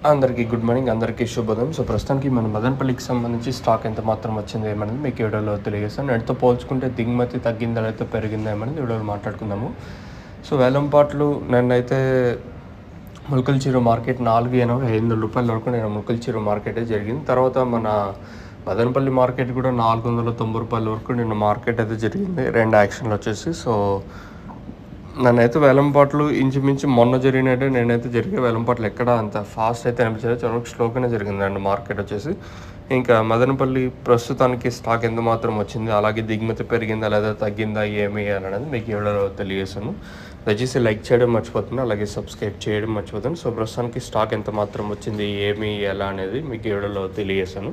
అందరికీ good morning, అందరికీ శుభోదయం. సో ప్రస్తుతానికి మన మదనపల్లికి సంబంధించి స్టాక్ ఎంత మాత్రం వచ్చింది ఏమనేది మీకు వీడియోలో తెలియజేస్తాను. నేటితో పోల్చుకుంటే దిగుమతి తగ్గిందా లేకపోతే పెరిగిందా ఏమనేది వీడియోలో మాట్లాడుకుందాము. సో వేలంపాట్లు నన్నైతే ములకల చీర మార్కెట్ 480 రూపాయల వరకు నేను ములకల చీర మార్కెటే జరిగింది. తర్వాత మన మదనపల్లి మార్కెట్ కూడా 490 రూపాయల వరకు నేను మార్కెట్ అయితే జరిగింది, రెండు యాక్షన్లు వచ్చేసి. సో నన్నైతే వేలంపాట్లు ఇంచుమించు మొన్న జరిగినట్టే నేనైతే జరిగే వేలంపాట్లు ఎక్కడ అంత ఫాస్ట్ అయితే అనిపించలేదు, చాలా స్లోగానే జరిగిందండి మార్కెట్ వచ్చేసి. ఇంకా మదనపల్లి ప్రస్తుతానికి స్టాక్ ఎంత మాత్రం వచ్చింది, అలాగే దిగుమతి పెరిగిందా లేదా తగ్గిందా ఏమి అనేది మీకు ఎవరో తెలియజేస్తాను. దయచేసి లైక్ చేయడం మర్చిపోతుంది, అలాగే సబ్స్క్రైబ్ చేయడం మర్చిపోతాను. సో ప్రస్తుతానికి స్టాక్ ఎంత మాత్రం వచ్చింది ఏమి ఎలా అనేది మీకు ఎవరో తెలియజేస్తాను.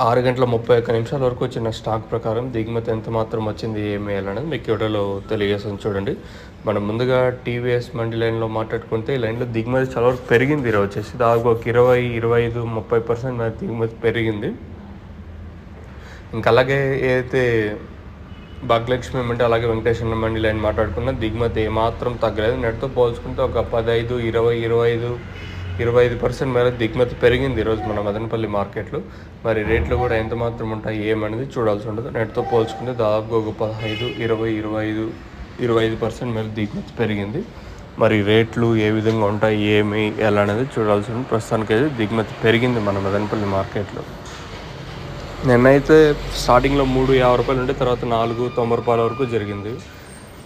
6:31 వరకు వచ్చిన స్టాక్ ప్రకారం దిగుమతి ఎంత మాత్రం వచ్చింది ఏమి అనేది మీకు వీడియోలో తెలియజేస్తాను. చూడండి, మనం ముందుగా టీవీఎస్ మండి లైన్లో మాట్లాడుకుంటే ఈ లైన్లో దిగుమతి చాలా వరకు పెరిగింది. ఈరోజు వచ్చేసి దాదాపు ఒక 20, 25, 30% దిగుమతి పెరిగింది. ఇంకా అలాగే ఏదైతే భాగ్యలక్ష్మి మండి అలాగే వెంకటేశ్వర మండి లైన్ మాట్లాడుకున్న దిగుమతి ఏమాత్రం తగ్గలేదు. నెట్తో పోల్చుకుంటే ఒక 15, 20, 25% మేర దిగుమతి పెరిగింది ఈరోజు మన మదనపల్లి మార్కెట్లో. మరి రేట్లు కూడా ఎంత మాత్రం ఉంటాయి ఏమనేది చూడాల్సి ఉంటుంది. నెట్తో పోల్చుకుంటే దాదాపు ఒక 15, 20, 25% మేర దిగుమతి పెరిగింది. మరి రేట్లు ఏ విధంగా ఉంటాయి ఏమి ఎలా అనేది చూడాల్సి ఉంటుంది. ప్రస్తుతానికైతే దిగుమతి పెరిగింది మన మదనపల్లి మార్కెట్లో. నిన్నైతే స్టార్టింగ్లో 350 రూపాయలు ఉంటే తర్వాత 490 రూపాయల వరకు జరిగింది.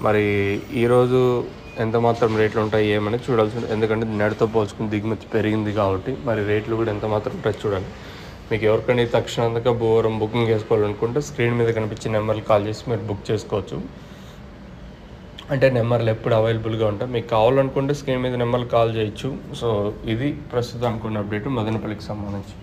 మరి ఈరోజు ఎంత మాత్రం రేట్లు ఉంటాయి ఏమని చూడాల్సి ఉంటుంది, ఎందుకంటే నెడతో పోల్చుకుని దిగుమతి పెరిగింది కాబట్టి. మరి రేట్లు కూడా ఎంత మాత్రం ఉంటాయి చూడండి. మీకు ఎవరికైనా తక్షణంగా భూవరం బుకింగ్ చేసుకోవాలనుకుంటే స్క్రీన్ మీద కనిపించే నెంబర్లు కాల్ చేసి మీరు బుక్ చేసుకోవచ్చు. అంటే నెంబర్లు ఎప్పుడు అవైలబుల్గా ఉంటాయి, మీకు కావాలనుకుంటే స్క్రీన్ మీద నెంబర్లు కాల్ చేయొచ్చు. సో ఇది ప్రస్తుతం అనుకున్న అప్డేట్ మదనపల్లికి సంబంధించి.